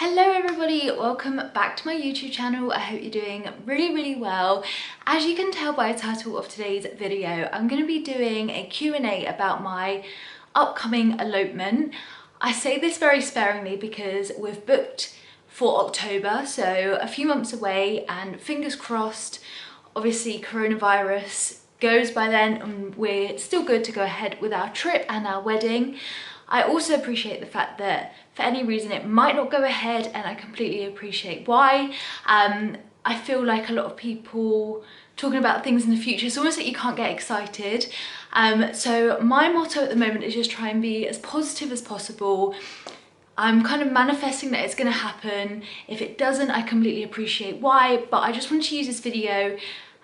Hello everybody, welcome back to my YouTube channel. I hope you're doing really well. As you can tell by the title of today's video, I'm going to be doing a Q&A about my upcoming elopement. I say this very sparingly because we've booked for October, so a few months away, and fingers crossed, obviously coronavirus goes by then and we're still good to go ahead with our trip and our wedding. I also appreciate the fact that for any reason it might not go ahead, and I completely appreciate why. I feel like a lot of people talking about things in the future, it's almost like you can't get excited. So my motto at the moment is just try and be as positive as possible. I'm kind of manifesting that it's going to happen. If it doesn't, I completely appreciate why, but I just wanted to use this video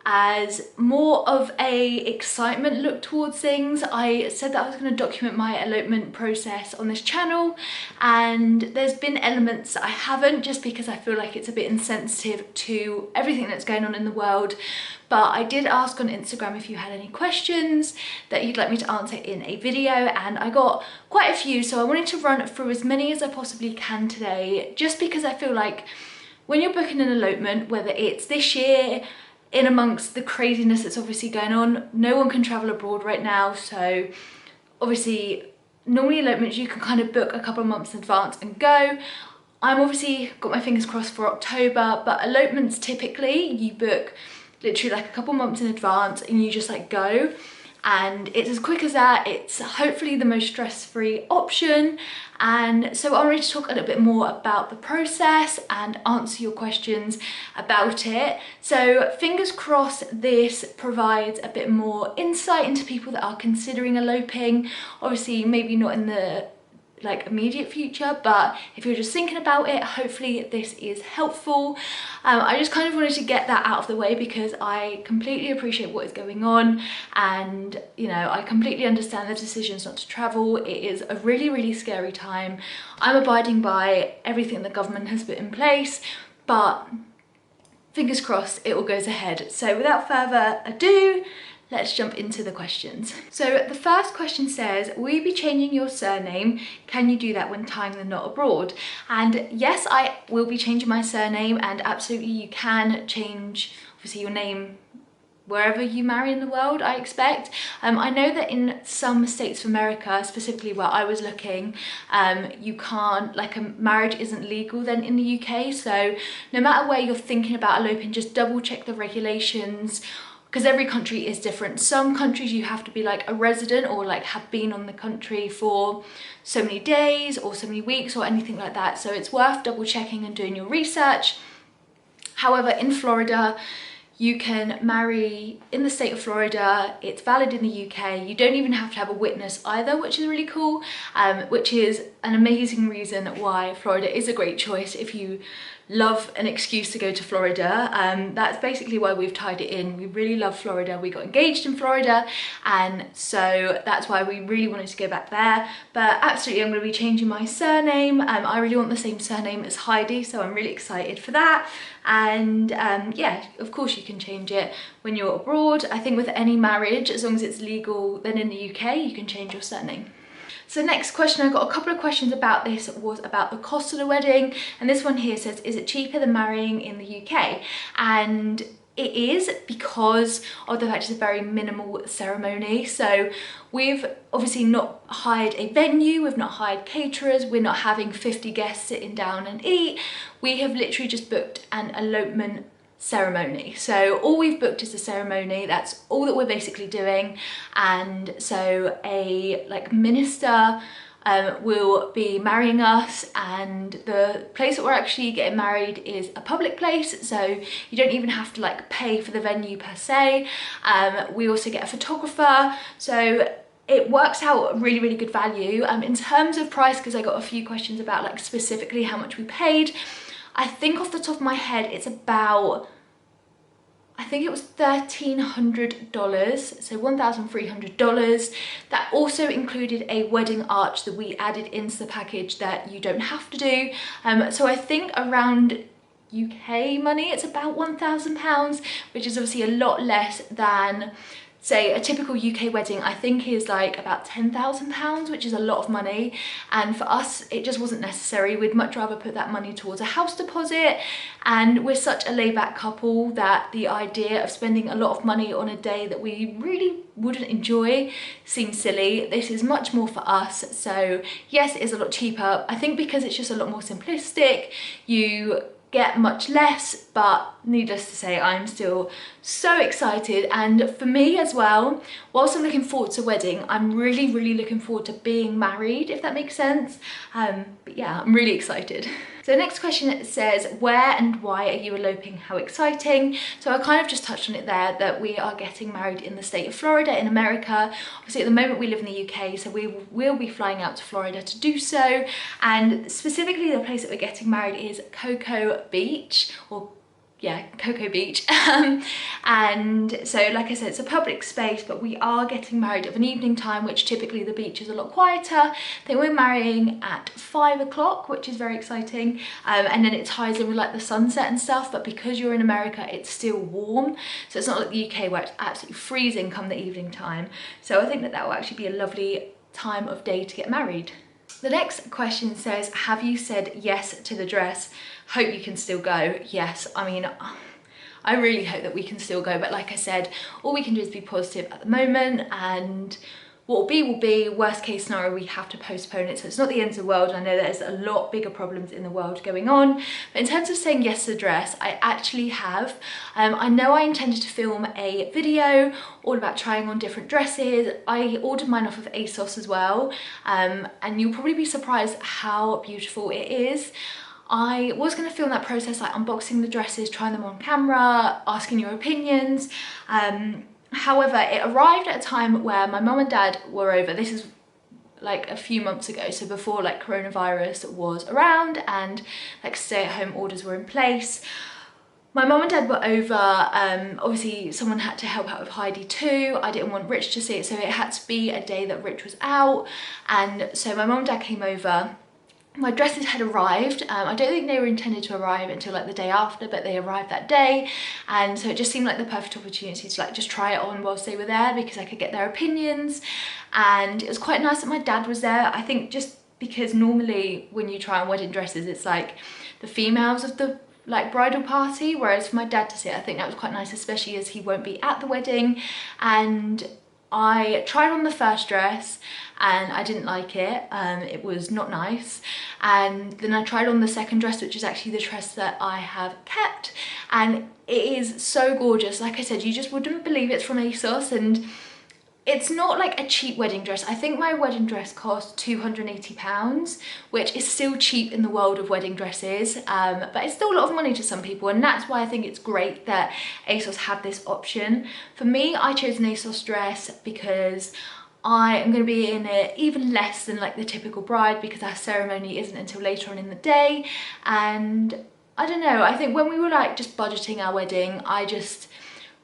as more of a excitement look towards things. I said that I was going to document my elopement process on this channel, and there's been elements I haven't, just because I feel like it's a bit insensitive to everything that's going on in the world. But I did ask on Instagram if you had any questions that you'd like me to answer in a video, and I got quite a few, so I wanted to run through as many as I possibly can today, just because I feel like when you're booking an elopement, whether it's this year, in amongst the craziness that's obviously going on, no one can travel abroad right now, so obviously normally elopements you can kind of book a couple of months in advance and go. I'm obviously got my fingers crossed for October, but elopements typically you book literally like a couple months in advance and you just like go, and it's as quick as that. It's hopefully the most stress-free option, and so I'm ready to talk a little bit more about the process and answer your questions about it. So fingers crossed this provides a bit more insight into people that are considering eloping. Obviously maybe not in the immediate future, but if you're just thinking about it, hopefully this is helpful. I just kind of wanted to get that out of the way because I completely appreciate what is going on, and you know, I completely understand the decisions not to travel. It is a really scary time. I'm abiding by everything the government has put in place, but fingers crossed it all goes ahead. So without further ado, let's jump into the questions. So the first question says, will you be changing your surname? Can you do that when tying the knot abroad? And yes, I will be changing my surname, and absolutely you can change obviously your name wherever you marry in the world, I expect. I know that in some states of America, specifically where I was looking, you can't, a marriage isn't legal then in the UK. So no matter where you're thinking about eloping, just double check the regulations, because every country is different. Some countries you have to be like a resident or have been on the country for so many days or so many weeks or anything like that. So it's worth double checking and doing your research. However, in Florida, you can marry in the state of Florida. It's valid in the UK. You don't even have to have a witness either, which is really cool, which is an amazing reason why Florida is a great choice if you love an excuse to go to Florida. That's basically why we've tied it in. We really love Florida. We got engaged in Florida, and so that's why we really wanted to go back there. But absolutely, I'm going to be changing my surname. I really want the same surname as Heidi, so I'm really excited for that. And yeah, of course you can change it when you're abroad. I think with any marriage, as long as it's legal, then in the UK, you can change your surname. So next question, I got a couple of questions about this, was about the cost of the wedding. And this one here says, is it cheaper than marrying in the UK? And it is, because of the fact it's a very minimal ceremony. So we've obviously not hired a venue, we've not hired caterers, we're not having 50 guests sitting down and eat. We have literally just booked an elopement ceremony. So all we've booked is the ceremony. That's all that we're basically doing. And so a minister will be marrying us, and the place that we're actually getting married is a public place, so you don't even have to pay for the venue per se. We also get a photographer, so it works out really good value. In terms of price, because I got a few questions about specifically how much we paid, I think off the top of my head it's about, I think it was $1,300, so $1,300. That also included a wedding arch that we added into the package that you don't have to do. So I think around UK money, it's about £1,000, which is obviously a lot less than say a typical UK wedding I think is like about £10,000, which is a lot of money, and for us it just wasn't necessary. We'd much rather put that money towards a house deposit, and we're such a laid-back couple that the idea of spending a lot of money on a day that we really wouldn't enjoy seems silly. This is much more for us, so yes, it is a lot cheaper. I think because it's just a lot more simplistic, you get much less, but needless to say, I'm still so excited. And for me as well, whilst I'm looking forward to a wedding, I'm really looking forward to being married, if that makes sense. But yeah, I'm really excited. So the next question says, where and why are you eloping? How exciting. So I kind of just touched on it there, that we are getting married in the state of Florida in America. Obviously at the moment we live in the UK, so we will be flying out to Florida to do so. And specifically the place that we're getting married is Cocoa Beach, or yeah, Cocoa Beach. And so like I said, it's a public space, but we are getting married of an evening time, which typically the beach is a lot quieter. Then we're marrying at 5 o'clock, which is very exciting. And then it ties in with like the sunset and stuff, but because you're in America, it's still warm. So it's not like the UK where it's absolutely freezing come the evening time. So I think that that will actually be a lovely time of day to get married. The next question says, have you said yes to the dress? Hope you can still go. Yes, I mean, I really hope that we can still go, but like I said, all we can do is be positive at the moment, and what will be. Worst case scenario, we have to postpone it, so it's not the end of the world. I know there's a lot bigger problems in the world going on, but in terms of saying yes to the dress, I actually have. I know I intended to film a video all about trying on different dresses. I ordered mine off of ASOS as well, and you'll probably be surprised how beautiful it is. I was going to film that process, like unboxing the dresses, trying them on camera, asking your opinions. However, it arrived at a time where my mum and dad were over. This is like a few months ago, so before like coronavirus was around and like stay-at-home orders were in place. My mum and dad were over. Obviously someone had to help out with Heidi too. I didn't want Rich to see it, so it had to be a day that Rich was out, and so my mum and dad came over. My dresses had arrived. I don't think they were intended to arrive until like the day after, but they arrived that day, and so it just seemed like the perfect opportunity to like just try it on whilst they were there, because I could get their opinions. And it was quite nice that my dad was there. I think just because normally when you try on wedding dresses, it's like the females of the like bridal party, whereas for my dad to see it, I think that was quite nice, especially as he won't be at the wedding. And I tried on the first dress and I didn't like it. It was not nice. And then I tried on the second dress, which is actually the dress that I have kept, and it is so gorgeous. Like I said, you just wouldn't believe it's from ASOS, and it's not like a cheap wedding dress. I think my wedding dress cost £280, which is still cheap in the world of wedding dresses, but it's still a lot of money to some people, and that's why I think it's great that ASOS have this option. For me, I chose an ASOS dress because I am going to be in it even less than like the typical bride, because our ceremony isn't until later on in the day. And I don't know, I think when we were like just budgeting our wedding, I just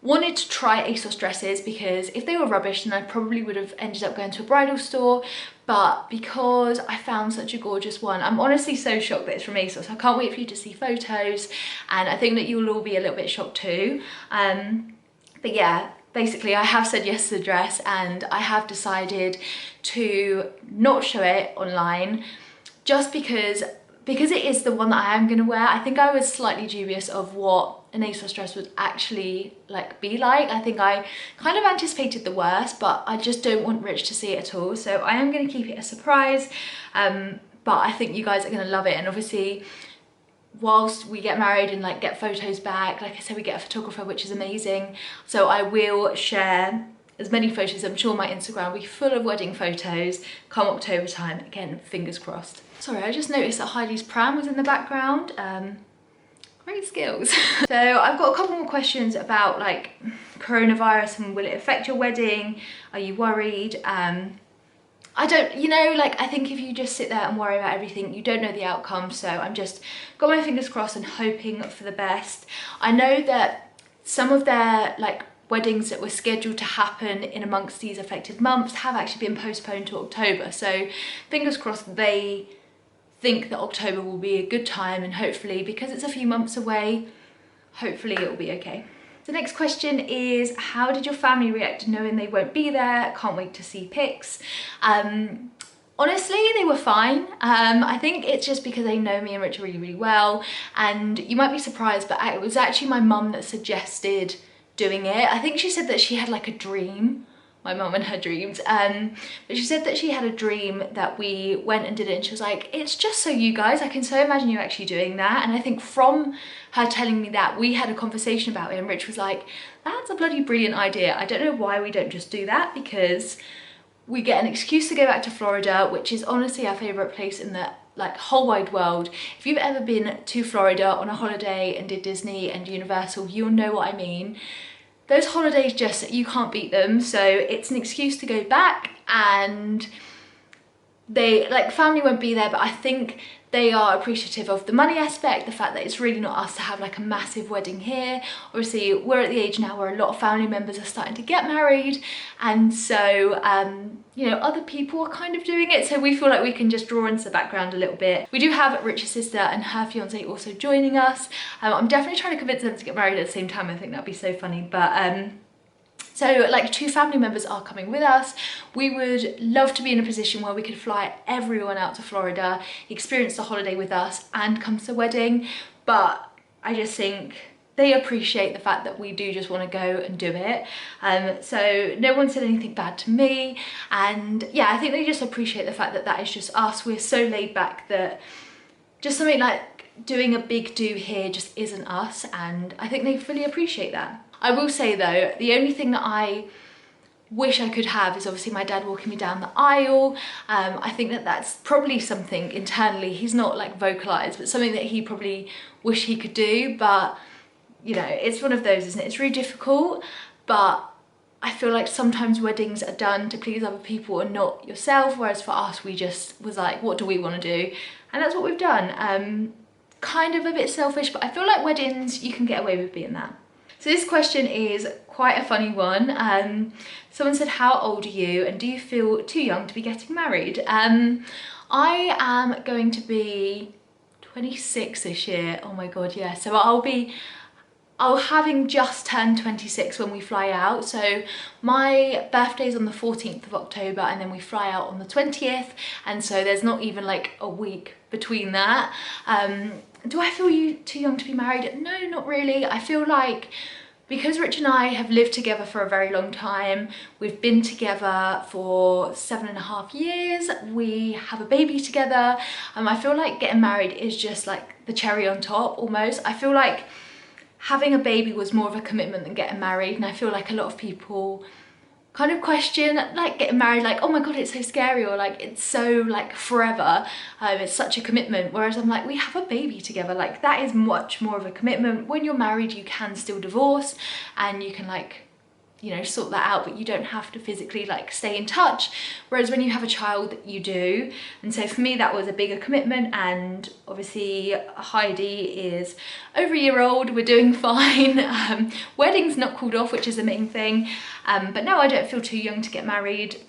wanted to try ASOS dresses, because if they were rubbish then I probably would have ended up going to a bridal store. But because I found such a gorgeous one, I'm honestly so shocked that it's from ASOS. I can't wait for you to see photos, and I think that you'll all be a little bit shocked too. But yeah, basically I have said yes to the dress, and I have decided to not show it online, just because it is the one that I am going to wear. I think I was slightly dubious of what an ASOS dress would actually like be like. I think I kind of anticipated the worst, but I just don't want Rich to see it at all, so I am going to keep it a surprise. But I think you guys are going to love it, and obviously whilst we get married and like get photos back, like I said, we get a photographer, which is amazing, so I will share as many photos. I'm sure my Instagram will be full of wedding photos come October time. Again, fingers crossed. Sorry, I just noticed that Heidi's pram was in the background. Great skills. So I've got a couple more questions about like coronavirus and will it affect your wedding? Are you worried? I don't, you know, like I think if you just sit there and worry about everything, you don't know the outcome, so I'm just got my fingers crossed and hoping for the best. I know that some of their like weddings that were scheduled to happen in amongst these affected months have actually been postponed to October, so fingers crossed they think that October will be a good time, and hopefully, because it's a few months away, hopefully it will be okay. The next question is, how did your family react to knowing they won't be there? Can't wait to see pics. Honestly, they were fine. I think it's just because they know me and Rich really, really well. And you might be surprised, but it was actually my mum that suggested doing it. I think she said that she had like a dream, my mum and her dreams, but she said that she had a dream that we went and did it, and she was like, it's just so you guys, I can so imagine you actually doing that. And I think from her telling me that, we had a conversation about it, and Rich was like, that's a bloody brilliant idea. I don't know why we don't just do that, because we get an excuse to go back to Florida, which is honestly our favourite place in the like whole wide world. If you've ever been to Florida on a holiday and did Disney and Universal, you'll know what I mean. Those holidays, just, you can't beat them. So it's an excuse to go back, and they, like, family won't be there, but I think they are appreciative of the money aspect, the fact that it's really not us to have like a massive wedding here. Obviously, we're at the age now where a lot of family members are starting to get married, and so you know, other people are kind of doing it, so we feel like we can just draw into the background a little bit. We do have Rich's sister and her fiance also joining us. I'm definitely trying to convince them to get married at the same time. I think that'd be so funny, but so like 2 family members are coming with us. We would love to be in a position where we could fly everyone out to Florida, experience the holiday with us, and come to the wedding. But I just think they appreciate the fact that we do just want to go and do it. So no one said anything bad to me. And yeah, I think they just appreciate the fact that that is just us. We're so laid back that just something like doing a big do here just isn't us. And I think they fully appreciate that. I will say though, the only thing that I wish I could have is obviously my dad walking me down the aisle. I think that that's probably something internally, he's not like vocalized, but something that he probably wish he could do. But you know, it's one of those, isn't it? It's really difficult, but I feel like sometimes weddings are done to please other people and not yourself, whereas for us, we just was like, what do we want to do? And that's what we've done. Kind of a bit selfish, but I feel like weddings, you can get away with being that. So this question is quite a funny one. Someone said, how old are you and do you feel too young to be getting married? I am going to be 26 this year. Oh my God, yeah. So I'll having just turned 26 when we fly out. So my birthday's on the 14th of October and then we fly out on the 20th. And so there's not even like a week between that. Do I feel too young to be married? No, not really. I feel like because Rich and I have lived together for a very long time, we've been together for 7.5 years, we have a baby together, I feel like getting married is just like the cherry on top almost. I feel like having a baby was more of a commitment than getting married, and I feel like a lot of people kind of question like getting married, like, oh my God, it's so scary, or like it's so like forever, it's such a commitment. Whereas I'm like, we have a baby together, like that is much more of a commitment. When you're married, you can still divorce and you can like, you know, sort that out, but you don't have to physically like stay in touch. Whereas when you have a child, you do. And so for me, that was a bigger commitment. And obviously Heidi is over a year old, we're doing fine. Wedding's not called off, which is the main thing. But no, I don't feel too young to get married.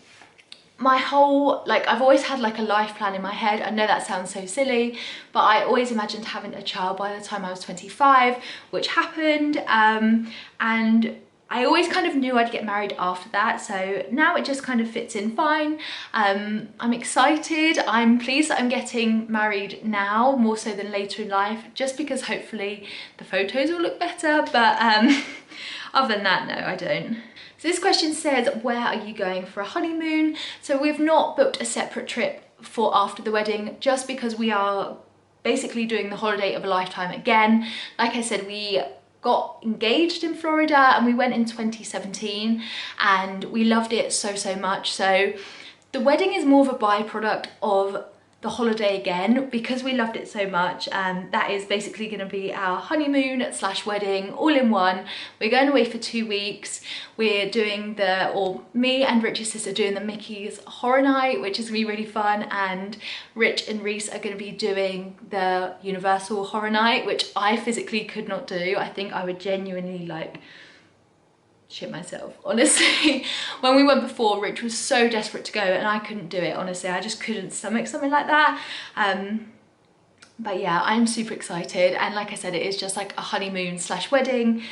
My whole, like, I've always had like a life plan in my head. I know that sounds so silly, but I always imagined having a child by the time I was 25, which happened. And I always kind of knew I'd get married after that, so now it just kind of fits in fine. I'm excited. I'm pleased that I'm getting married now more so than later in life, just because hopefully the photos will look better, but other than that, no, I don't. So this question says, where are you going for a honeymoon? So we've not booked a separate trip for after the wedding, just because we are basically doing the holiday of a lifetime again. Like I said, we got engaged in Florida and we went in 2017 and we loved it so much. So the wedding is more of a byproduct of the holiday again, because we loved it so much, and that is basically going to be our honeymoon / wedding all in one. We're going away for 2 weeks. We're doing me and Rich's sister doing the Mickey's Horror Night, which is going to be really fun, and Rich and Reese are going to be doing the Universal Horror Night, which I physically could not do. I think I would genuinely like shit myself, honestly. When we went before, Rich was so desperate to go and I couldn't do it, honestly. I just couldn't stomach something like that. But yeah, I'm super excited, and like I said, it is just like a honeymoon / wedding,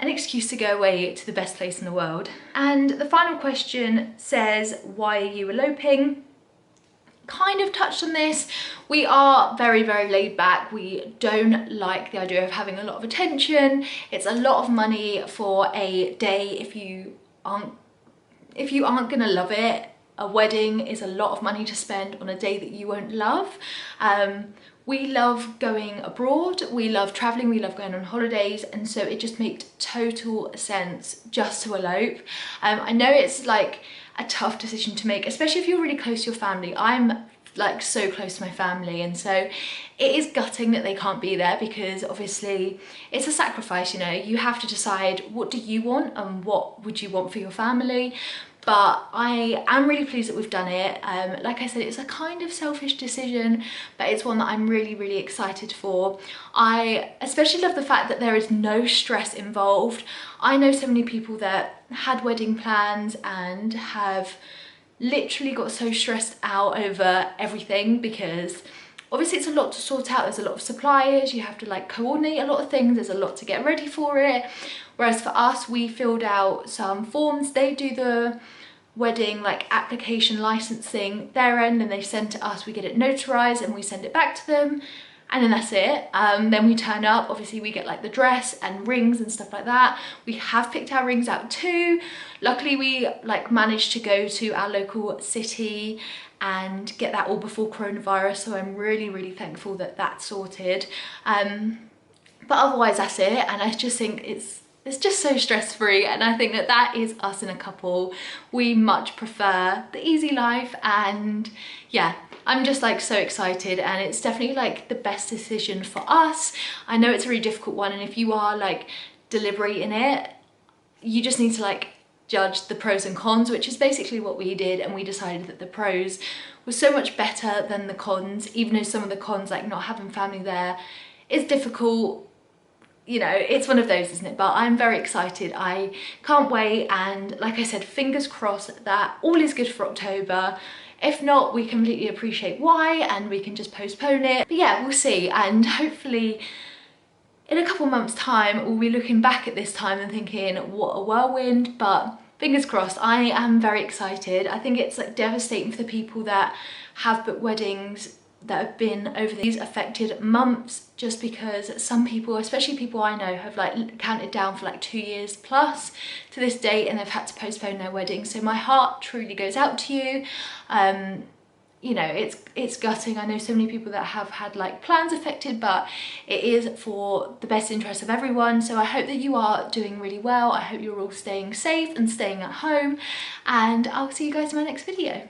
an excuse to go away to the best place in the world. And the final question says, why are you eloping? Kind of touched on this. We are very, very laid back. We don't like the idea of having a lot of attention. It's a lot of money for a day if you aren't gonna love it. A wedding is a lot of money to spend on a day that you won't love. We love going abroad, we love traveling, we love going on holidays, and so it just makes total sense just to elope. I know it's like a tough decision to make, especially if you're really close to your family. I'm like so close to my family, and so it is gutting that they can't be there, because obviously it's a sacrifice, you know. You have to decide, what do you want and what would you want for your family? But I am really pleased that we've done it. Like I said, it's a kind of selfish decision, but it's one that I'm really, really excited for. I especially love the fact that there is no stress involved. I know so many people that had wedding plans and have literally got so stressed out over everything, because obviously it's a lot to sort out. There's a lot of suppliers, you have to like coordinate a lot of things, there's a lot to get ready for it. Whereas for us, we filled out some forms. They do the wedding like application licensing their end, and they send to us, we get it notarized and we send it back to them, and then that's it. Then we turn up, obviously we get like the dress and rings and stuff like that. We have picked our rings out too. Luckily we like managed to go to our local city and get that all before coronavirus, so I'm really, really thankful that that's sorted. But otherwise that's it, and I just think it's just so stress-free, and I think that that is us in a couple. We much prefer the easy life, and yeah, I'm just like so excited, and it's definitely like the best decision for us. I know it's a really difficult one, and if you are like deliberating it, you just need to like judge the pros and cons, which is basically what we did, and we decided that the pros were so much better than the cons, even though some of the cons, like not having family there, is difficult. You know, it's one of those, isn't it? But I'm very excited. I can't wait, and like I said, fingers crossed that all is good for October. If not, we completely appreciate why, and we can just postpone it. But yeah, we'll see, and hopefully in a couple months time we'll be looking back at this time and thinking what a whirlwind. But fingers crossed. I am very excited. I think it's like devastating for the people that have booked weddings that have been over these affected months, just because some people, especially people I know, have like counted down for like 2 years plus to this date, and they've had to postpone their wedding. So my heart truly goes out to you. You know, it's gutting. I know so many people that have had like plans affected, but it is for the best interest of everyone. So I hope that you are doing really well. I hope you're all staying safe and staying at home, and I'll see you guys in my next video.